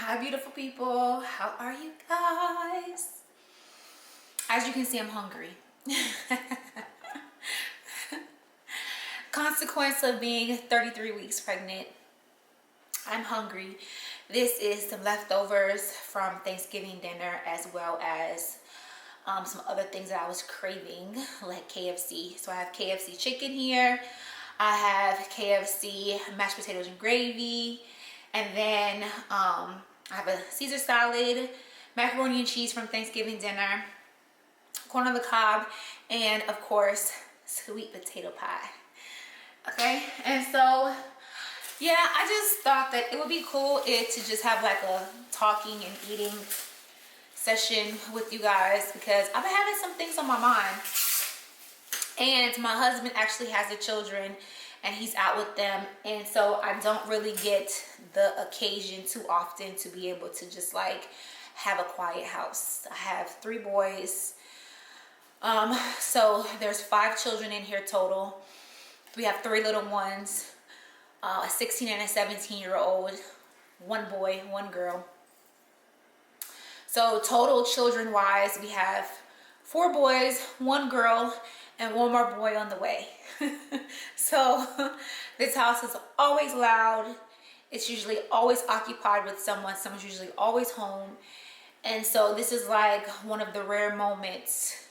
Hi beautiful people, how are you guys? As you can see, I'm hungry. Consequence of being 33 weeks pregnant, I'm hungry. This is some leftovers from Thanksgiving dinner, as well as some other things that I was craving, like KFC. So I have KFC chicken here, I have KFC mashed potatoes and gravy, and then I have a Caesar salad, macaroni and cheese from Thanksgiving dinner, corn on the cob, and of course sweet potato pie. Okay, and so yeah, I just thought that it would be cool to just have like a talking and eating session with you guys, because I've been having some things on my mind. And my husband actually has the children and he's out with them, and so I don't really get the occasion too often to be able to just like have a quiet house. I have 3 boys, so there's 5 children in here total. We have 3 little ones, a 16 and a 17-year-old, 1 boy, 1 girl. So total children wise, we have 4 boys, 1 girl, and 1 more boy on the way. So this house is always loud. It's usually always occupied with someone. Someone's usually always home. And so this is like one of the rare moments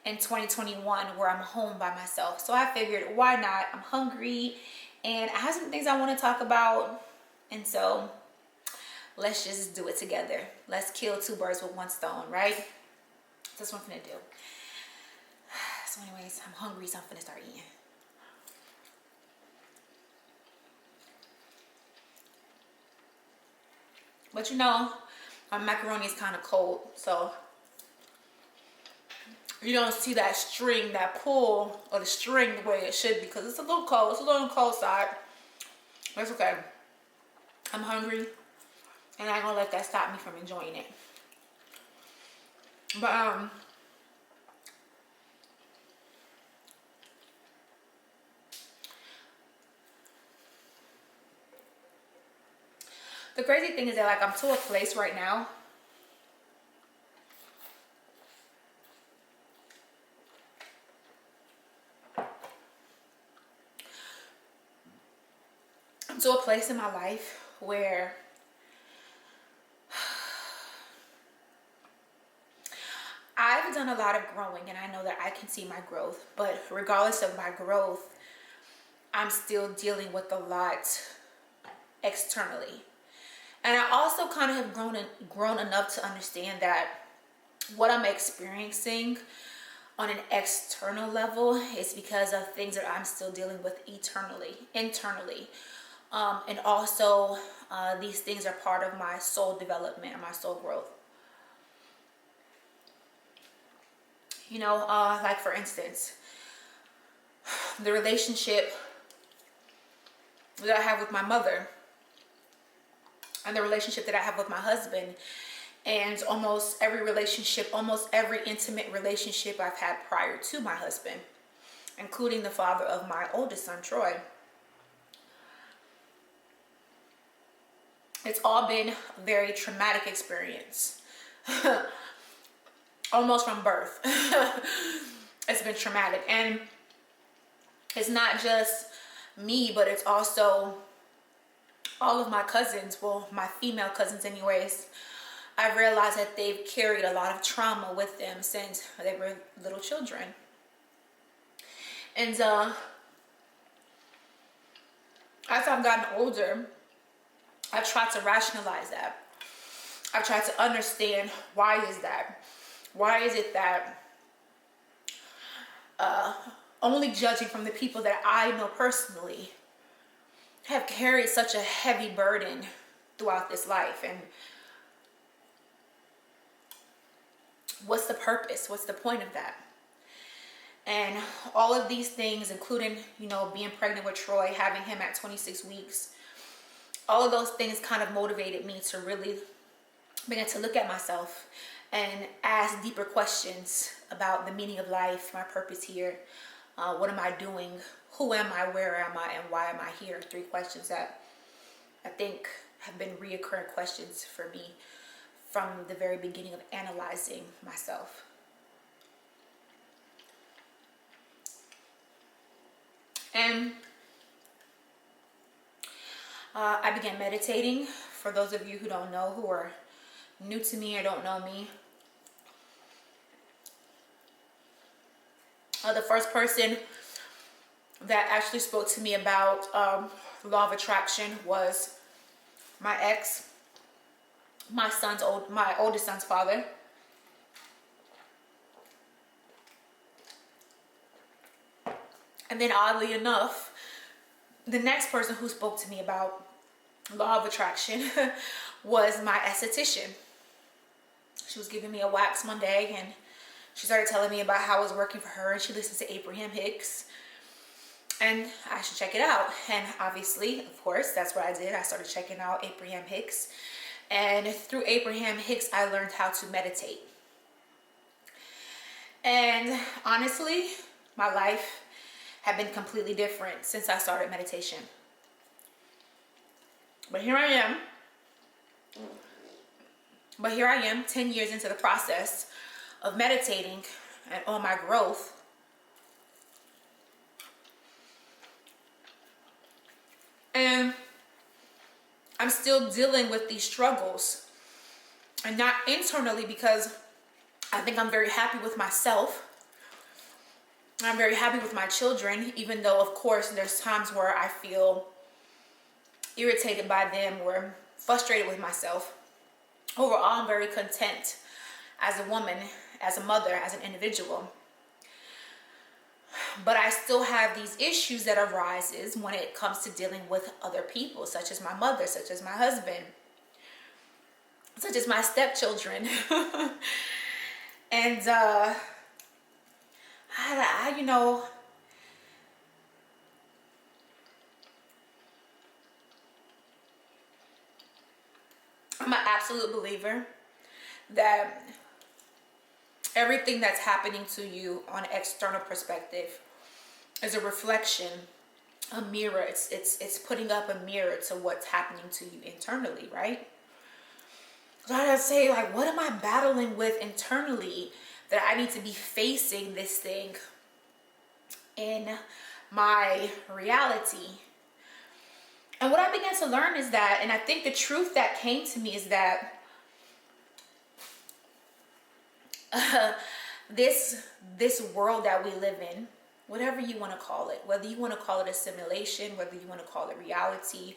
in 2021 where I'm home by myself. So I figured, why not? I'm hungry and I have some things I want to talk about. And so let's just do it together. Let's kill 2 birds with 1 stone, right? That's what I'm gonna do. So anyways, I'm hungry, so I'm gonna start eating. But you know, my macaroni is kind of cold, so you don't see that string, that pull of the string the way it should be, because it's a little cold. It's a little on the cold side. That's okay. I'm hungry, and I ain't gonna let that stop me from enjoying it. But the crazy thing is that like I'm to a place right now in my life where I've done a lot of growing, and I know that I can see my growth, but regardless of my growth, I'm still dealing with a lot externally. And I also kind of have grown enough to understand that what I'm experiencing on an external level is because of things that I'm still dealing with internally. And also these things are part of my soul development and my soul growth. You know, like for instance, the relationship that I have with my mother and the relationship that I have with my husband, and almost every relationship, almost every intimate relationship I've had prior to my husband, including the father of my oldest son, Troy. It's all been a very traumatic experience. Almost from birth. It's been traumatic. And it's not just me, but it's also all of my cousins, well, my female cousins anyways. I've realized that they've carried a lot of trauma with them since they were little children. And as I've gotten older, I've tried to rationalize that. I've tried to understand, why is that? Why is it that only judging from the people that I know personally have carried such a heavy burden throughout this life? And what's the purpose? What's the point of that? And all of these things, including, you know, being pregnant with Troy, having him at 26 weeks, all of those things kind of motivated me to really begin to look at myself and ask deeper questions about the meaning of life, my purpose here. What am I doing? Who am I? Where am I? And why am I here? 3 questions that I think have been reoccurring questions for me from the very beginning of analyzing myself. And I began meditating. For those of you who don't know, who are new to me or don't know me, the first person that actually spoke to me about law of attraction was my ex, my oldest son's father. And then oddly enough, the next person who spoke to me about law of attraction was my esthetician. She was giving me a wax one day, and she started telling me about how it was working for her, and she listens to Abraham Hicks, and I should check it out. And obviously, of course, that's what I did. I started checking out Abraham Hicks, and through Abraham Hicks, I learned how to meditate. And honestly, my life had been completely different since I started meditation. But here I am 10 years into the process of meditating and on my growth. And I'm still dealing with these struggles, and not internally, because I think I'm very happy with myself. I'm very happy with my children, even though, of course, there's times where I feel irritated by them or frustrated with myself. Overall, I'm very content as a woman, as a mother, as an individual. But I still have these issues that arises when it comes to dealing with other people, such as my mother, such as my husband, such as my stepchildren. And you know, I'm an absolute believer that everything that's happening to you on an external perspective is a reflection, a mirror. It's putting up a mirror to what's happening to you internally, right? So I gotta say, like, what am I battling with internally that I need to be facing this thing in my reality? And what I began to learn is that, and I think the truth that came to me is that this world that we live in, whatever you want to call it, whether you want to call it a simulation, whether you want to call it reality,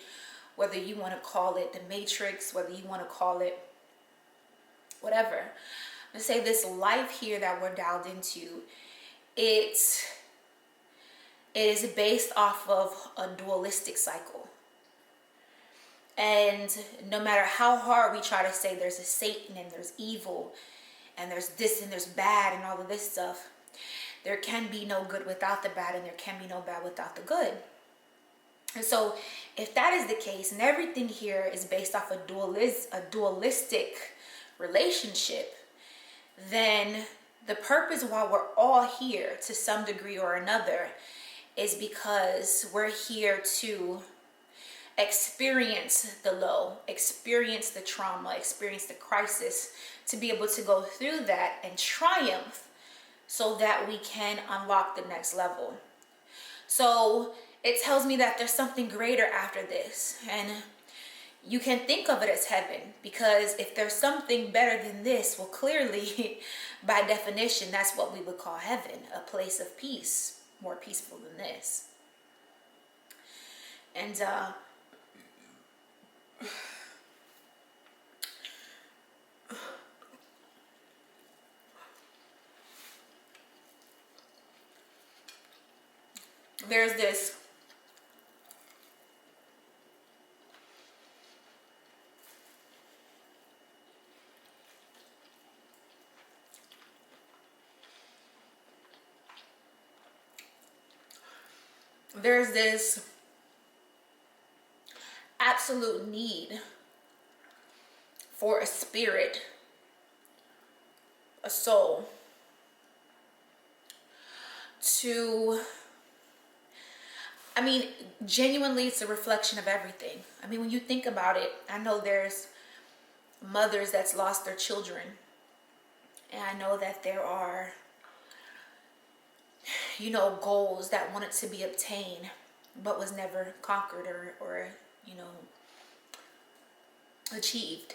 whether you want to call it the Matrix, whether you want to call it whatever, let's say this life here that we're dialed into, it is based off of a dualistic cycle. And no matter how hard we try to say there's a Satan and there's evil and there's this and there's bad and all of this stuff, there can be no good without the bad, and there can be no bad without the good. And so if that is the case, and everything here is based off a dualistic relationship, then the purpose why we're all here to some degree or another is because we're here to experience the low, experience the trauma, experience the crisis, to be able to go through that and triumph so that we can unlock the next level. So it tells me that there's something greater after this, and you can think of it as heaven, because if there's something better than this, well, clearly by definition that's what we would call heaven, a place of peace, more peaceful than this. And there's this absolute need for a spirit, a soul, I mean, genuinely, it's a reflection of everything. I mean, when you think about it, I know there's mothers that's lost their children. And I know that there are, you know, goals that wanted to be obtained, but was never conquered or you know, achieved.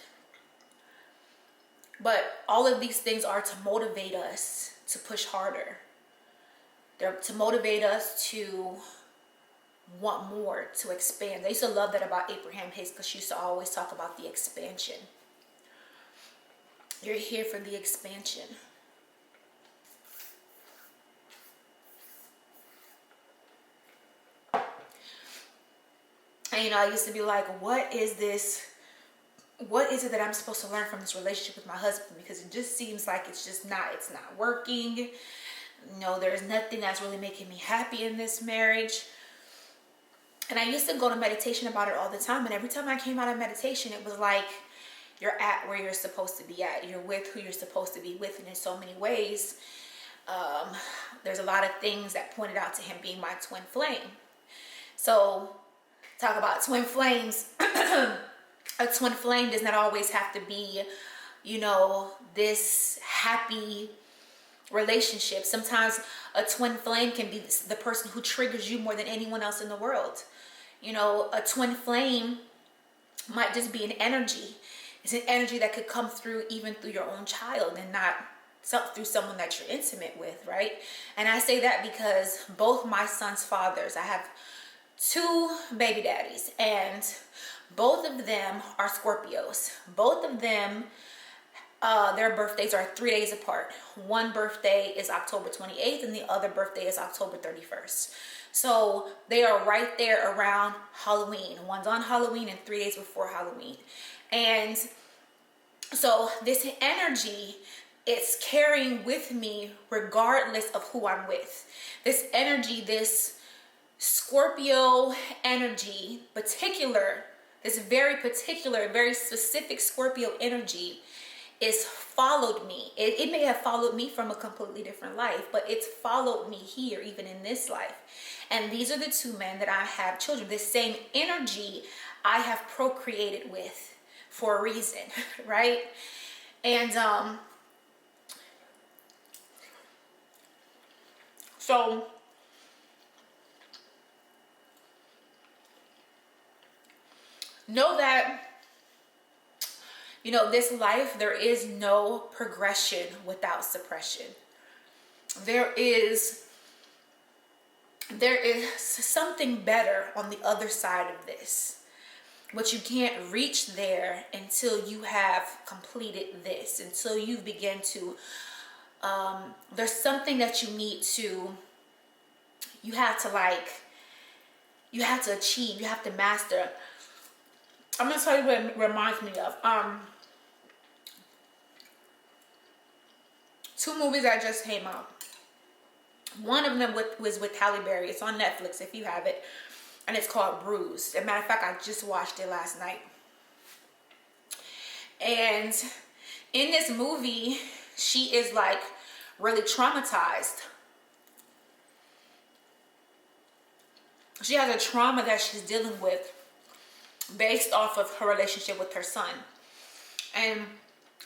But all of these things are to motivate us to push harder. They're to motivate us to want more, to expand. I used to love that about Abraham Hicks, because she used to always talk about the expansion. You're here for the expansion. And you know, I used to be like, what is this? What is it that I'm supposed to learn from this relationship with my husband? Because it just seems like it's not working. You know, there's nothing that's really making me happy in this marriage. And I used to go to meditation about it all the time. And every time I came out of meditation, it was like, you're at where you're supposed to be at. You're with who you're supposed to be with. And in so many ways, there's a lot of things that pointed out to him being my twin flame. So talk about twin flames. A twin flame does not always have to be, you know, this happy relationship. Sometimes a twin flame can be the person who triggers you more than anyone else in the world. You know, a twin flame might just be an energy. It's an energy that could come through even through your own child and not through someone that you're intimate with, right? And I say that because both my son's fathers, I have 2 baby daddies, and both of them are Scorpios. Both of them, their birthdays are 3 days apart. One birthday is October 28th and the other birthday is October 31st. So they are right there around Halloween. One's on Halloween and 3 days before Halloween. And so this energy, it's carrying with me regardless of who I'm with. This energy, this Scorpio energy, this very particular, very specific Scorpio energy is followed me. It may have followed me from a completely different life, but it's followed me here, even in this life. And these are the 2 men that I have children. This same energy I have procreated with for a reason, right? And so know that, you know, this life, there is no progression without suppression. There is something better on the other side of this, but you can't reach there until you have completed this, until you begin to, there's something that you have to achieve, you have to master. I'm gonna tell you what it reminds me of. 2 movies that just came out. One of them was with Halle Berry. It's on Netflix if you have it. And it's called Bruised. As a matter of fact, I just watched it last night. And in this movie, she is like really traumatized. She has a trauma that she's dealing with based off of her relationship with her son. And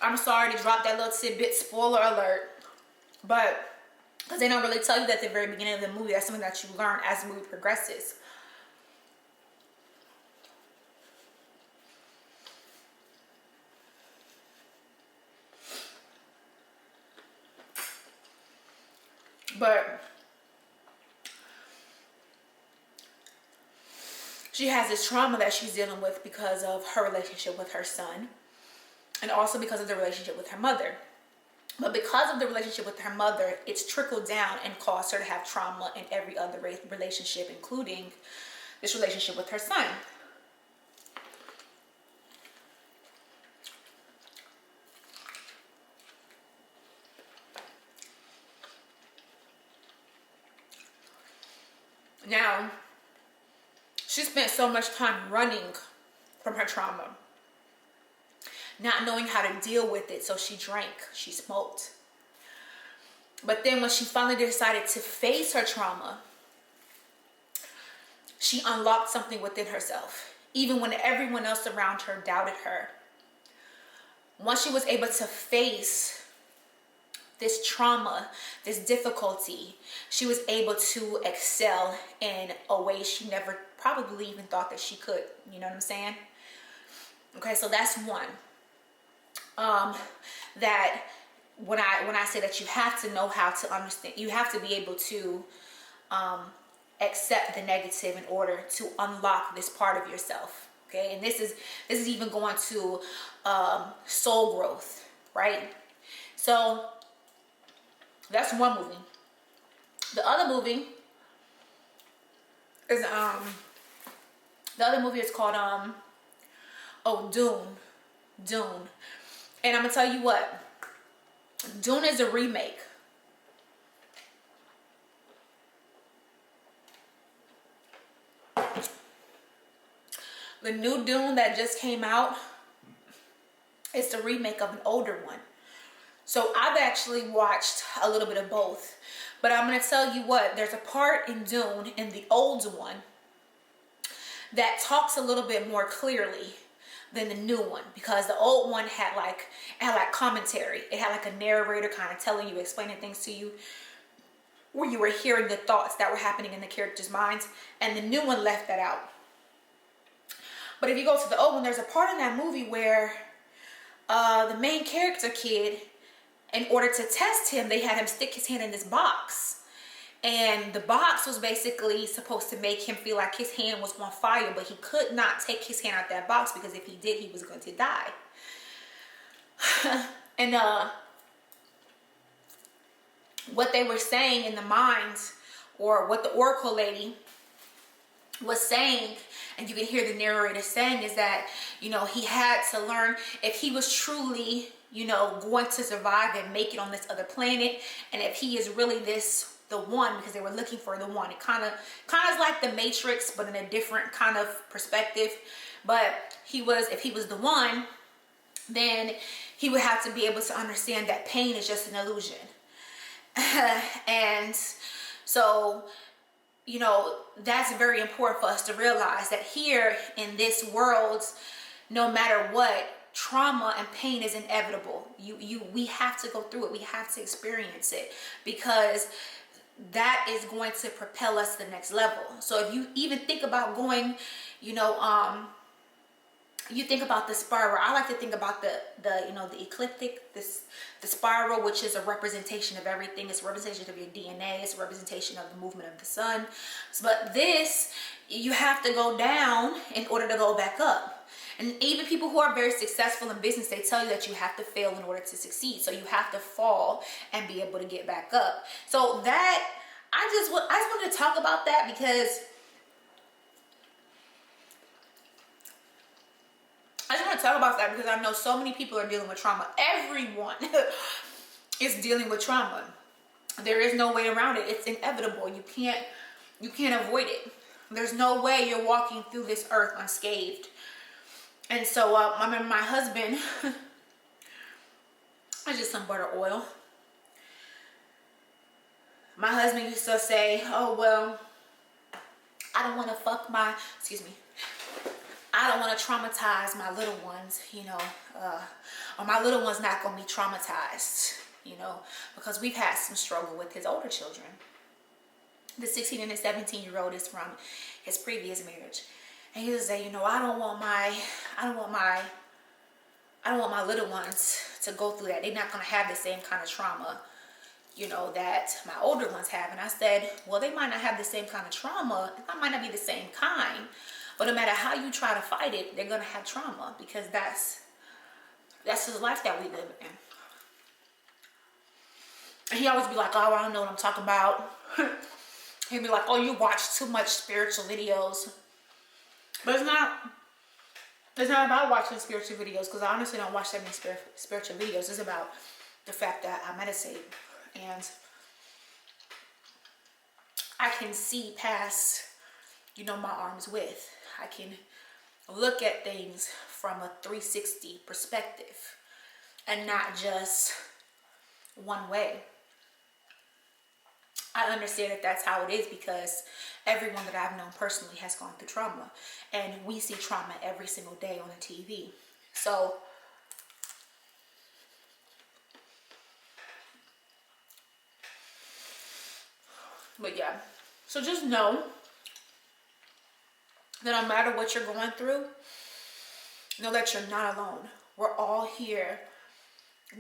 I'm sorry to drop that little tidbit, spoiler alert, but because they don't really tell you that at the very beginning of the movie. That's something that you learn as the movie progresses. But she has this trauma that she's dealing with because of her relationship with her son, and also because of the relationship with her mother. But because of the relationship with her mother, it's trickled down and caused her to have trauma in every other relationship, including this relationship with her son. Now, she spent so much time running from her trauma, not knowing how to deal with it, so she drank, she smoked. But then when she finally decided to face her trauma, She unlocked something within herself, even when everyone else around her doubted her. Once she was able to face this trauma, this difficulty, she was able to excel in a way she never probably even thought that she could. You know what I'm saying? Okay, so that's one. That when I say that you have to know how to understand, you have to be able to accept the negative in order to unlock this part of yourself. Okay, and this is even going to soul growth, right? So that's one movie. The other movie is called Dune. And I'm gonna tell you what, Dune is a remake. The new Dune that just came out, it's the remake of an older one. So I've actually watched a little bit of both. But I'm going to tell you what, there's a part in Dune, in the old one, that talks a little bit more clearly than the new one. Because the old one had like commentary. It had like a narrator kind of telling you, explaining things to you, where you were hearing the thoughts that were happening in the characters' minds. And the new one left that out. But if you go to the old one, there's a part in that movie where the main character kid, in order to test him, they had him stick his hand in this box. And the box was basically supposed to make him feel like his hand was on fire, but he could not take his hand out that box because if he did, he was going to die. And what they were saying in the minds, or what the Oracle lady was saying, and you can hear the narrator saying, is that, you know, he had to learn if he was truly, you know, going to survive and make it on this other planet, and if he is really the one, because they were looking for the one. It kind of is like the Matrix, but in a different kind of perspective. But if he was the one, then he would have to be able to understand that pain is just an illusion. And so, you know, that's very important for us to realize that here in this world, no matter what, trauma and pain is inevitable. We have to go through it. We have to experience it, because that is going to propel us to the next level. So if you even think about going, you know, you think about the spiral. I like to think about the ecliptic, the spiral, which is a representation of everything. It's a representation of your DNA. It's a representation of the movement of the sun. But this, you have to go down in order to go back up. And even people who are very successful in business, they tell you that you have to fail in order to succeed. So you have to fall and be able to get back up. So that, I just wanted to talk about that, because I know so many people are dealing with trauma. Everyone is dealing with trauma. There is no way around it. It's inevitable. You can't avoid it. There's no way you're walking through this earth unscathed. And so I remember my husband, I just some butter oil. My husband used to say, oh, well, I don't want to I don't want to traumatize my little ones, you know, or my little one's not going to be traumatized, you know, because we've had some struggle with his older children. The 16 and the 17-year-old is from his previous marriage. And he would say, you know, I don't want my little ones to go through that. They're not going to have the same kind of trauma, you know, that my older ones have. And I said, well, they might not have the same kind of trauma. It might not be the same kind. But no matter how you try to fight it, they're going to have trauma, because that's the life that we live in. And he always be like, oh, I don't know what I'm talking about. He'd be like, oh, you watch too much spiritual videos. But it's not about watching spiritual videos, because I honestly don't watch that many spiritual videos. It's about the fact that I meditate, and I can see past, you know, my arm's width. I can look at things from a 360 perspective and not just one way. I understand that that's how it is because everyone that I've known personally has gone through trauma. And we see trauma every single day on the TV. So, but yeah. So just know that no matter what you're going through, know that you're not alone. We're all here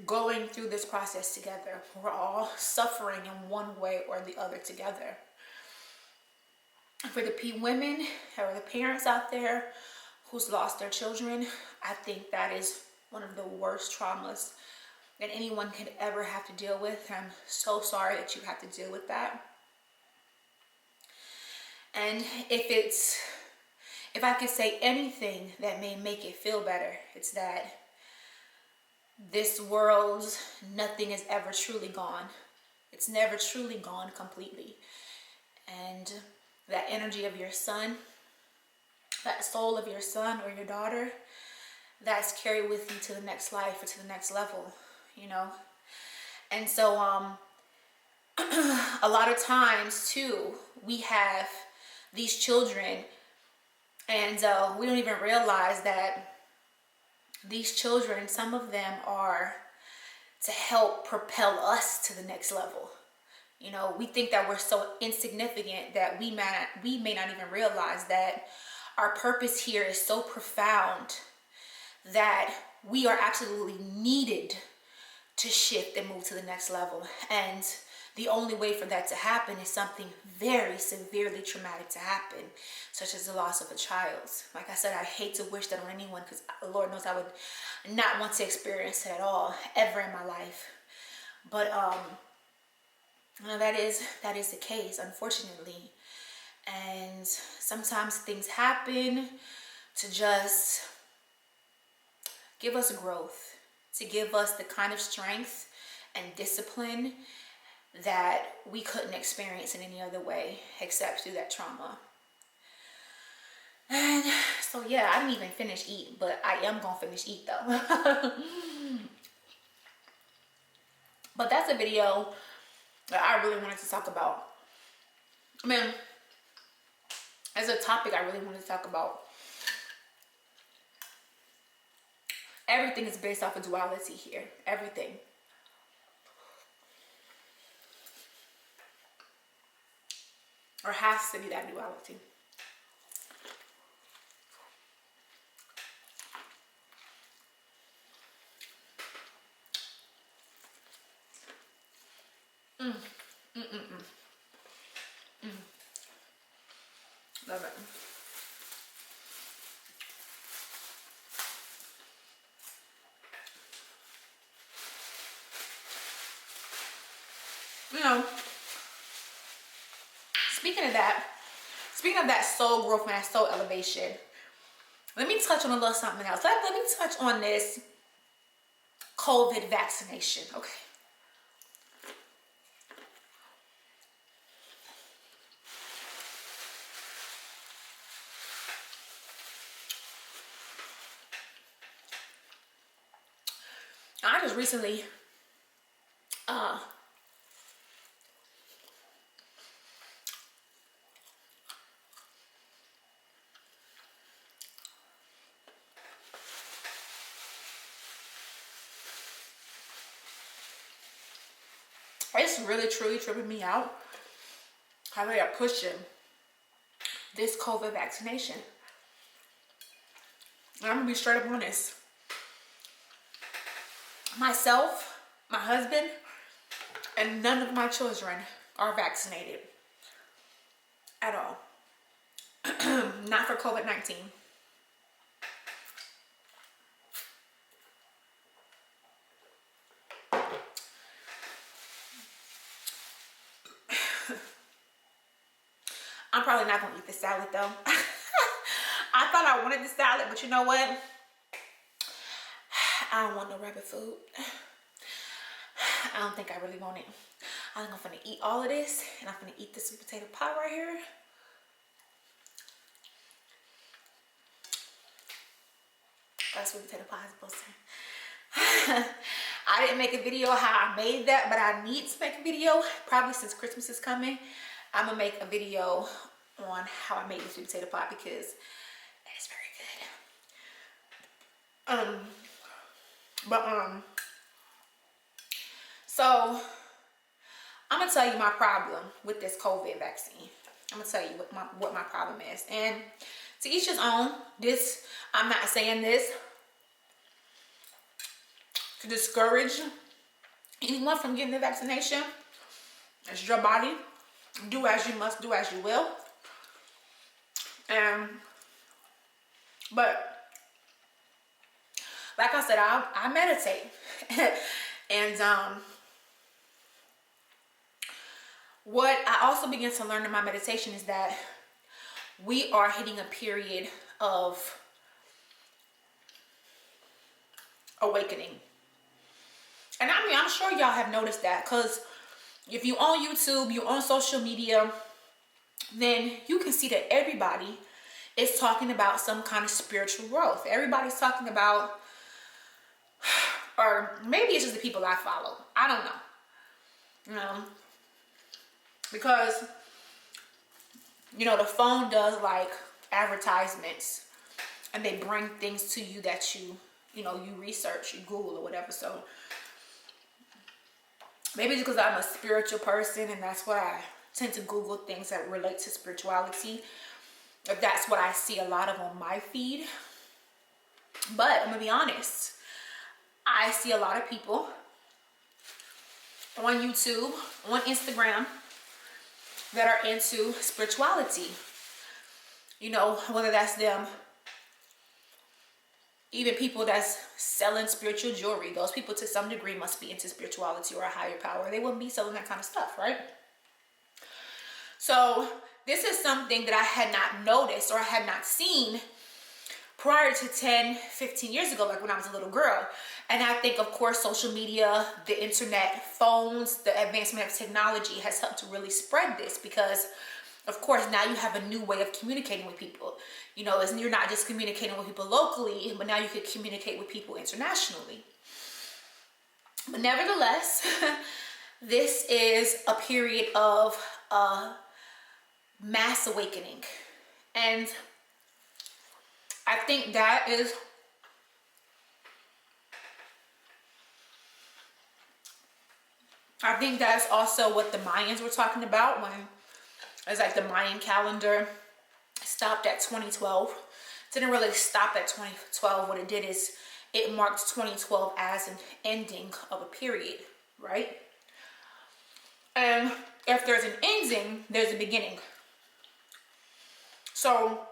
going through this process together. We're all suffering in one way or the other together. For the women or the parents out there who's lost their children, I think that is one of the worst traumas that anyone could ever have to deal with. I'm so sorry that you have to deal with that. And if I could say anything that may make it feel better, it's that this world, nothing is ever truly gone. It's never truly gone completely. And that energy of your son, that soul of your son or your daughter, that's carried with you to the next life or to the next level, you know. And so a lot of times too, we have these children and we don't even realize that these children, some of them are to help propel us to the next level. You know, we think that we're so insignificant that we may not even realize that our purpose here is so profound that we are absolutely needed to shift and move to the next level. And the only way for that to happen is something very severely traumatic to happen, such as the loss of a child. Like I said, I hate to wish that on anyone because Lord knows I would not want to experience it at all, ever in my life. But that is the case, unfortunately. And sometimes things happen to just give us growth, to give us the kind of strength and discipline that we couldn't experience in any other way except through that trauma. And so yeah, I didn't even finish eating, but I am gonna finish eat though. But that's a video that I really wanted to talk about. I mean, as a topic I really wanted to talk about. Everything is based off of duality here. Everything. Or has to be that duality. Love it. You know, speaking of that soul growth and that soul elevation, let me touch on a little something else. Let me touch on this COVID vaccination, okay? I just recently it's really truly tripping me out how they are pushing this COVID vaccination. And I'm gonna be straight up honest. Myself, my husband, and none of my children are vaccinated at all. Not for COVID-19. I'm probably not gonna eat the salad though. I thought I wanted the salad, but you know what? I don't want no rabbit food. I don't think I really want it. I think I'm gonna eat all of this, and I'm gonna eat the sweet potato pie right here. That's sweet potato pie is supposed to I didn't make a video how I made that, but I need to make a video. Probably since Christmas is coming, I'm gonna make a video on how I made the sweet potato pie because it is very good. So I'm gonna tell you my problem with this COVID vaccine. I'm gonna tell you what my problem is, and to each his own. This, I'm not saying this to discourage anyone from getting the vaccination. It's your body. Do as you must, do as you will. But like I said, I meditate. And what I also began to learn in my meditation is that we are hitting a period of awakening. And I mean, I'm sure y'all have noticed that, because if you on YouTube, you on social media, then you can see that everybody is talking about some kind of spiritual growth. Everybody's talking about, or maybe it's just the people I follow. I don't know. You know, because, you know, the phone does like advertisements and they bring things to you that you research, you Google or whatever. So maybe it's because I'm a spiritual person and that's why I tend to Google things that relate to spirituality. If that's what I see a lot of on my feed. But I'm gonna be honest, I see a lot of people on YouTube, on Instagram, that are into spirituality. You know, whether that's them, even people that's selling spiritual jewelry. Those people to some degree must be into spirituality or a higher power. They wouldn't be selling that kind of stuff, right? So this is something that I had not noticed or I had not seen prior to 10, 15 years ago, like when I was a little girl. And I think, of course, social media, the internet, phones, the advancement of technology has helped to really spread this because, of course, now you have a new way of communicating with people. You know, you're not just communicating with people locally, but now you can communicate with people internationally. But nevertheless, this is a period of mass awakening. And I think that's also what the Mayans were talking about when it's like the Mayan calendar stopped at 2012. Didn't really stop at 2012. What it did is it marked 2012 as an ending of a period, right? And if there's an ending, there's a beginning. So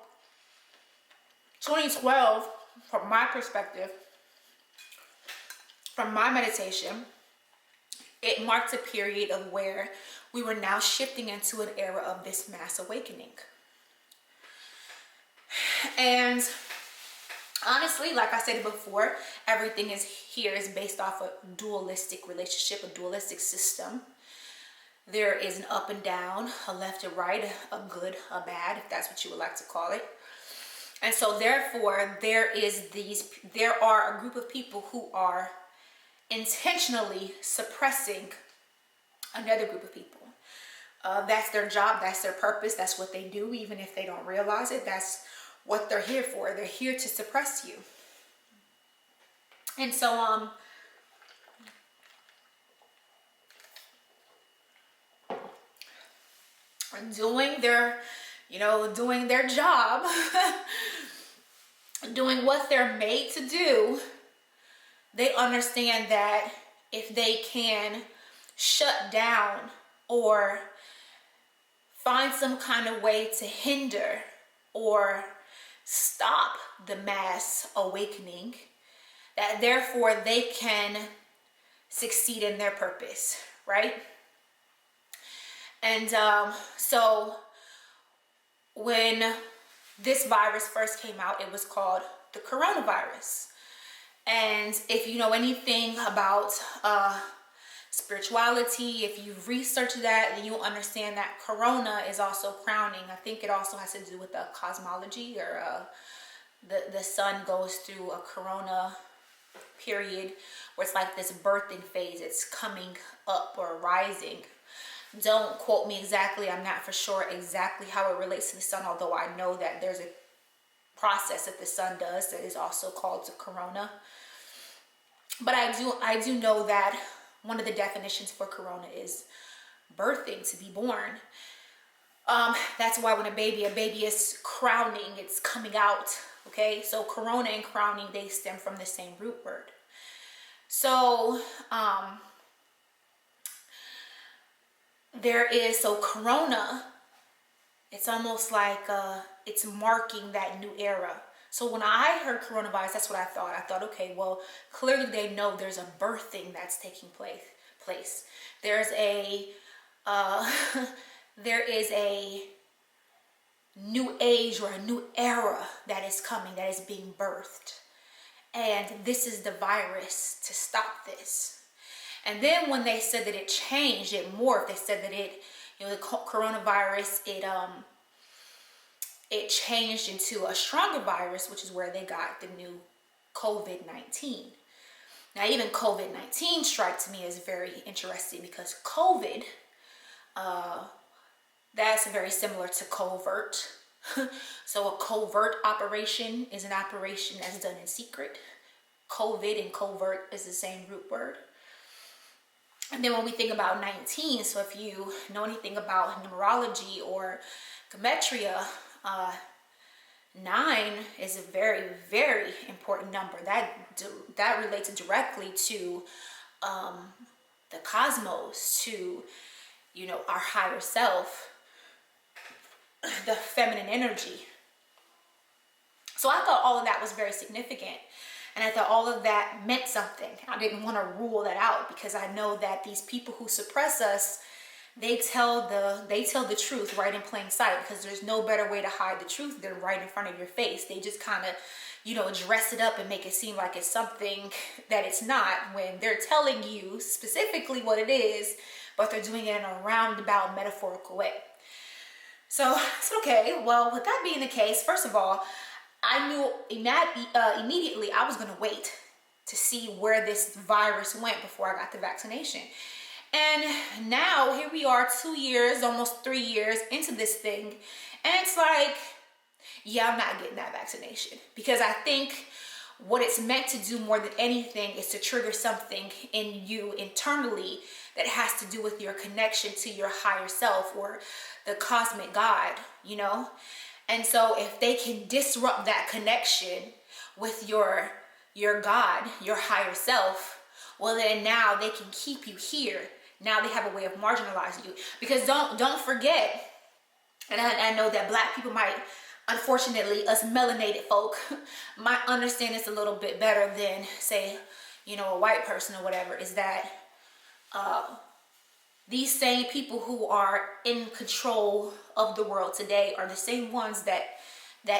2012, from my perspective, from my meditation, it marked a period of where we were now shifting into an era of this mass awakening. And honestly, like I said before, everything here is based off a dualistic relationship, a dualistic system. There is an up and down, a left and right, a good, a bad, if that's what you would like to call it. And so therefore, there are a group of people who are intentionally suppressing another group of people. That's their job, that's their purpose, that's what they do, even if they don't realize it. That's what they're here for. They're here to suppress you. And so doing their job, doing what they're made to do, they understand that if they can shut down or find some kind of way to hinder or stop the mass awakening, that therefore they can succeed in their purpose, right? And so when this virus first came out, it was called the coronavirus. And if you know anything about spirituality, if you've researched that, then you'll understand that corona is also crowning. I think it also has to do with the cosmology, or the sun goes through a corona period where it's like this birthing phase. It's coming up or rising. Don't quote me exactly. I'm not for sure exactly how it relates to the sun, although I know that there's a process that the sun does that is also called the corona. But I do know that one of the definitions for corona is birthing, to be born. That's why when a baby is crowning, it's coming out. Okay, so corona and crowning, they stem from the same root word. So so corona, it's almost like it's marking that new era. So when I heard coronavirus, that's what I thought. I thought, okay, well, clearly they know there's a birthing that's taking place. There's a there is a new age or a new era that is coming, that is being birthed. And this is the virus to stop this. And then when they said that it changed, it morphed, they said that it, the coronavirus, it changed into a stronger virus, which is where they got the new COVID-19. Now, even COVID-19 strikes me as very interesting because COVID, that's very similar to covert. So a covert operation is an operation that's done in secret. COVID and covert is the same root word. And then when we think about 19, so if you know anything about numerology or gematria, 9 is a very, very important number. That relates directly to the cosmos, to, our higher self, the feminine energy. So I thought all of that was very significant. And I thought all of that meant something. I didn't want to rule that out because I know that these people who suppress us, they tell the truth right in plain sight, because there's no better way to hide the truth than right in front of your face. They just kind of, dress it up and make it seem like it's something that it's not, when they're telling you specifically what it is, but they're doing it in a roundabout metaphorical way. So it's okay. Well, with that being the case, first of all, I knew immediately I was going to wait to see where this virus went before I got the vaccination. And now here we are 2 years, almost 3 years into this thing. And it's like, yeah, I'm not getting that vaccination, because I think what it's meant to do more than anything is to trigger something in you internally that has to do with your connection to your higher self or the cosmic God, And so if they can disrupt that connection with your God, your higher self, well, then now they can keep you here. Now they have a way of marginalizing you. Because don't forget, and I know that Black people might, unfortunately, us melanated folk, might understand this a little bit better than, say, a white person or whatever, is that these same people who are in control of the world today are the same ones that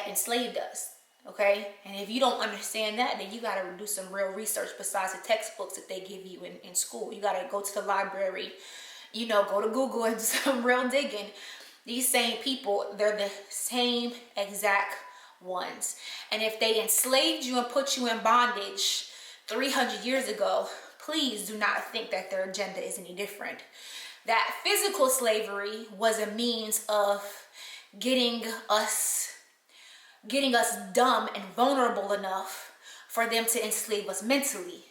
enslaved us, okay? And if you don't understand that, then you got to do some real research besides the textbooks that they give you in school. You got to go to the library, go to Google and do some real digging. These same people, they're the same exact ones. And if they enslaved you and put you in bondage 300 years ago, please do not think that their agenda is any different. That physical slavery was a means of getting us dumb and vulnerable enough for them to enslave us mentally.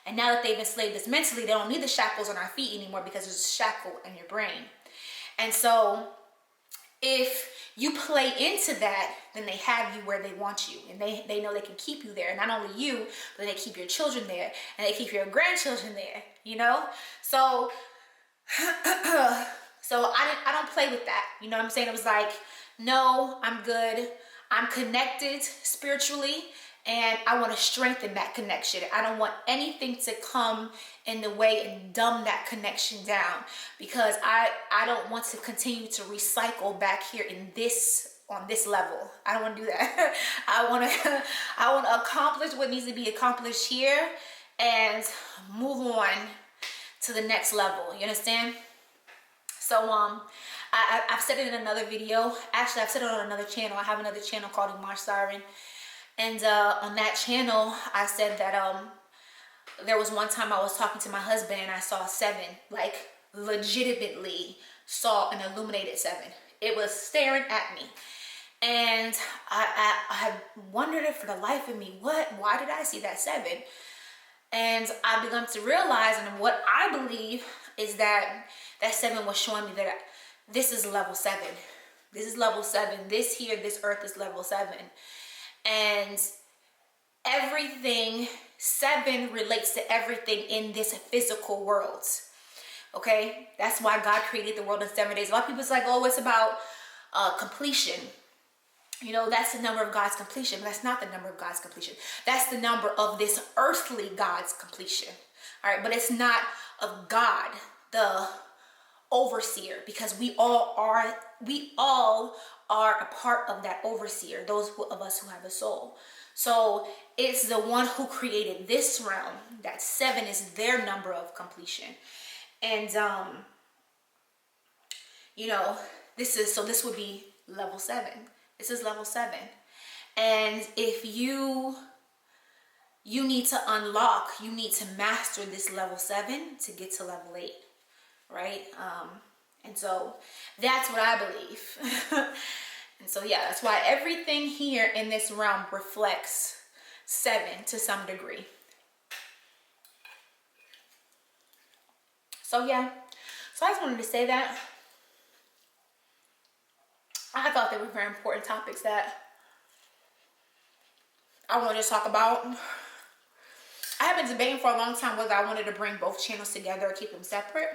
And now that they've enslaved us mentally, they don't need the shackles on our feet anymore, because there's a shackle in your brain. And so if you play into that, then they have you where they want you, and they know they can keep you there. And not only you, but they keep your children there, and they keep your grandchildren there, So so I don't play with that. You know what I'm saying? It was like, no, I'm good. I'm connected spiritually, and I want to strengthen that connection. I don't want anything to come in the way and dumb that connection down, because I don't want to continue to recycle back here on this level. I don't want to do that. I want to accomplish what needs to be accomplished here and move on to the next level. You understand? So I've said it in another video. Actually, I've said it on another channel. I have another channel called EimajSiren, and on that channel I said that there was one time I was talking to my husband and I saw 7, like legitimately saw an illuminated 7. It was staring at me. And I had wondered it for the life of me, why did I see that 7? And I begun to realize, and what I believe is that that 7 was showing me that this is level 7. This is level 7. This earth is level 7. And everything, 7 relates to everything in this physical world. Okay? That's why God created the world in 7 days. A lot of people's like, oh, it's about completion. You know, that's the number of God's completion. But that's not the number of God's completion. That's the number of this earthly God's completion. All right? But it's not of God, the overseer, because we all are a part of that overseer, those of us who have a soul. So it's the one who created this realm. That 7 is their number of completion. And you know, this would be level 7. This is level 7. And if you need to unlock, you need to master this level 7 to get to level 8, right? And so that's what I believe. And so yeah, that's why everything here in this realm reflects 7 to some degree. So yeah, so I just wanted to say that. I thought they were very important topics that I wanted to talk about. I have been debating for a long time whether I wanted to bring both channels together or keep them separate.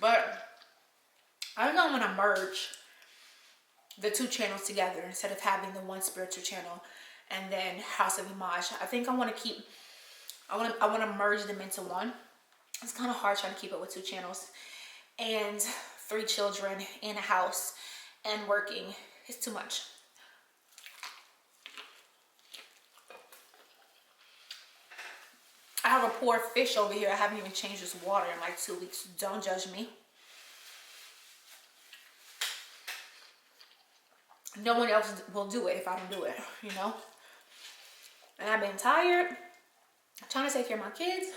But I think I'm going to merge the 2 channels together instead of having the one spiritual channel and then House of Eimaj. I think I want to merge them into one. It's kind of hard trying to keep it with 2 channels and 3 children in a house and working. It's too much. I have a poor fish over here. I haven't even changed this water in like 2 weeks. Don't judge me. No one else will do it if I don't do it, you know? And I've been tired. I'm trying to take care of my kids.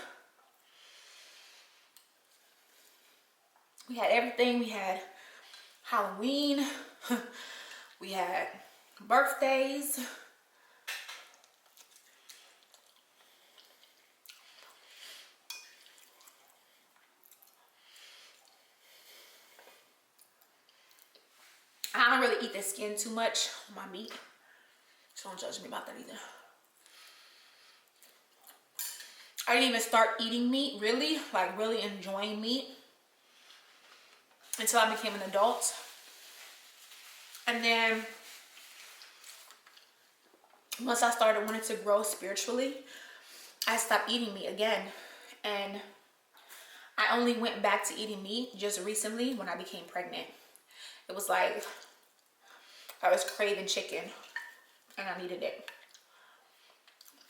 We had everything. We had Halloween. We had birthdays. I don't really eat the skin too much on my meat, so don't judge me about that either. I didn't even start eating meat, really, like really enjoying meat, until I became an adult. And then once I started wanting to grow spiritually, I stopped eating meat again. And I only went back to eating meat just recently when I became pregnant. It was like I was craving chicken and I needed it.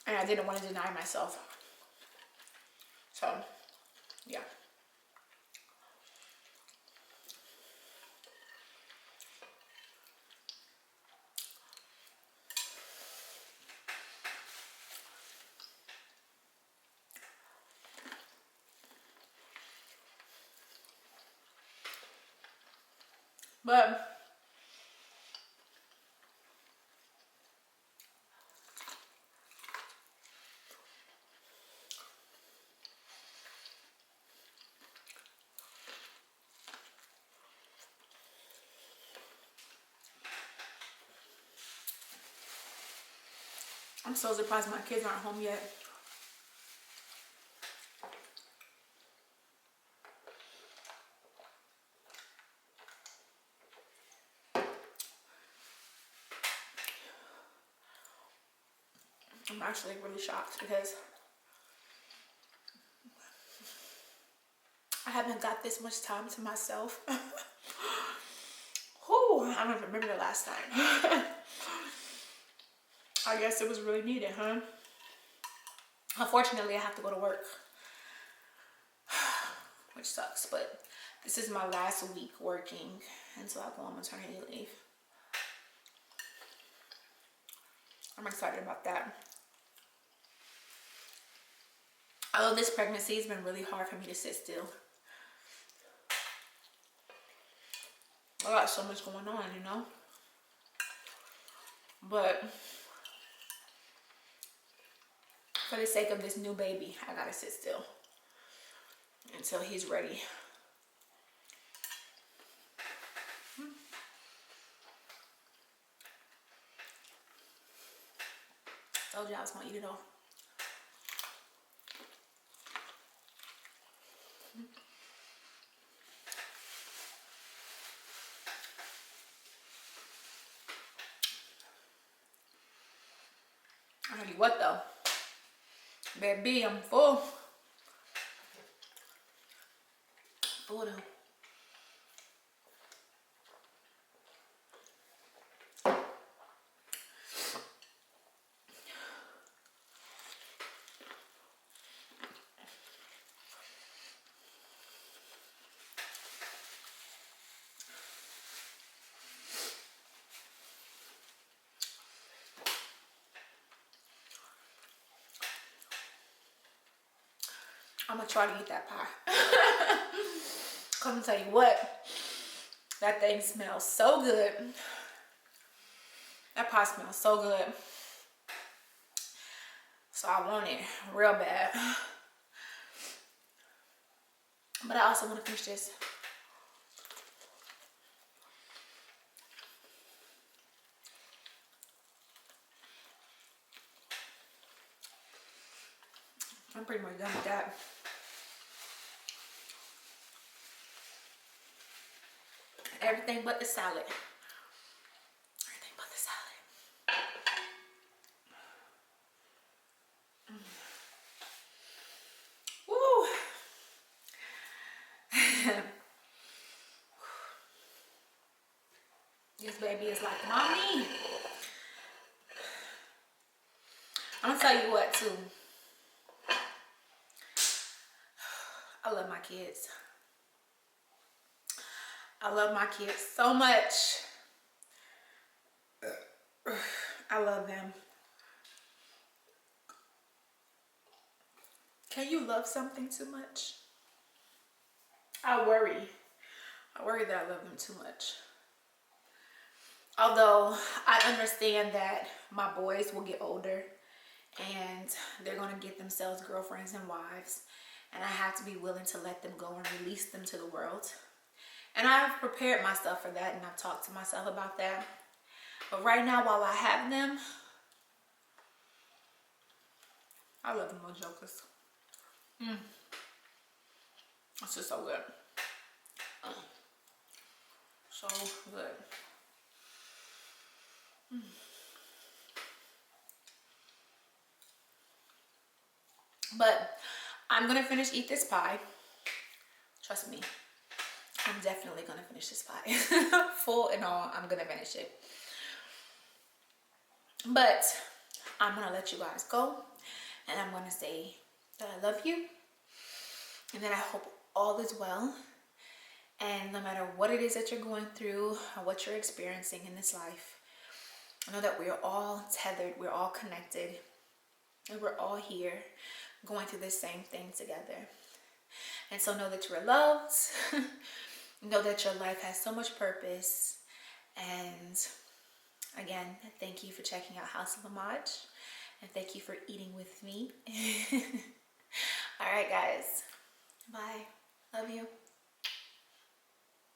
And I didn't want to deny myself. So, yeah. But I'm so surprised my kids aren't home yet. I'm actually really shocked because I haven't got this much time to myself. Whew, I don't even remember the last time. I guess it was really needed, huh? Unfortunately, I have to go to work, which sucks, but this is my last week working until I go on maternity leave. I'm excited about that. Although this pregnancy has been really hard for me to sit still. I got so much going on, you know. But for the sake of this new baby, I gotta sit still until he's ready. Told you I was gonna eat it all. I tell you what though, baby, I'm full. Full though. I'm gonna try to eat that pie. Come tell you what, that thing smells so good. That pie smells so good. So I want it real bad. But I also want to finish this. I'm pretty much done with that. Everything but the salad. Everything but the salad. Woo! This baby is like, mommy. I'm gonna tell you what too. I love my kids. I love my kids so much. I love them. Can you love something too much? I worry that I love them too much. Although I understand that my boys will get older and they're going to get themselves girlfriends and wives, and I have to be willing to let them go and release them to the world. And I've prepared myself for that, and I've talked to myself about that. But right now, while I have them, I love them little jokers. It's just so good. So good. But I'm gonna eat this pie. Trust me, I'm definitely gonna finish this pie. Full and all, I'm gonna finish it. But I'm gonna let you guys go, and I'm gonna say that I love you, and that I hope all is well. And no matter what it is that you're going through or what you're experiencing in this life, I know that we're all tethered, we're all connected, and we're all here going through the same thing together. And so know that you're loved. Know that your life has so much purpose. And again, thank you for checking out House of Eimaj, and thank you for eating with me. All right, guys. Bye. Love you.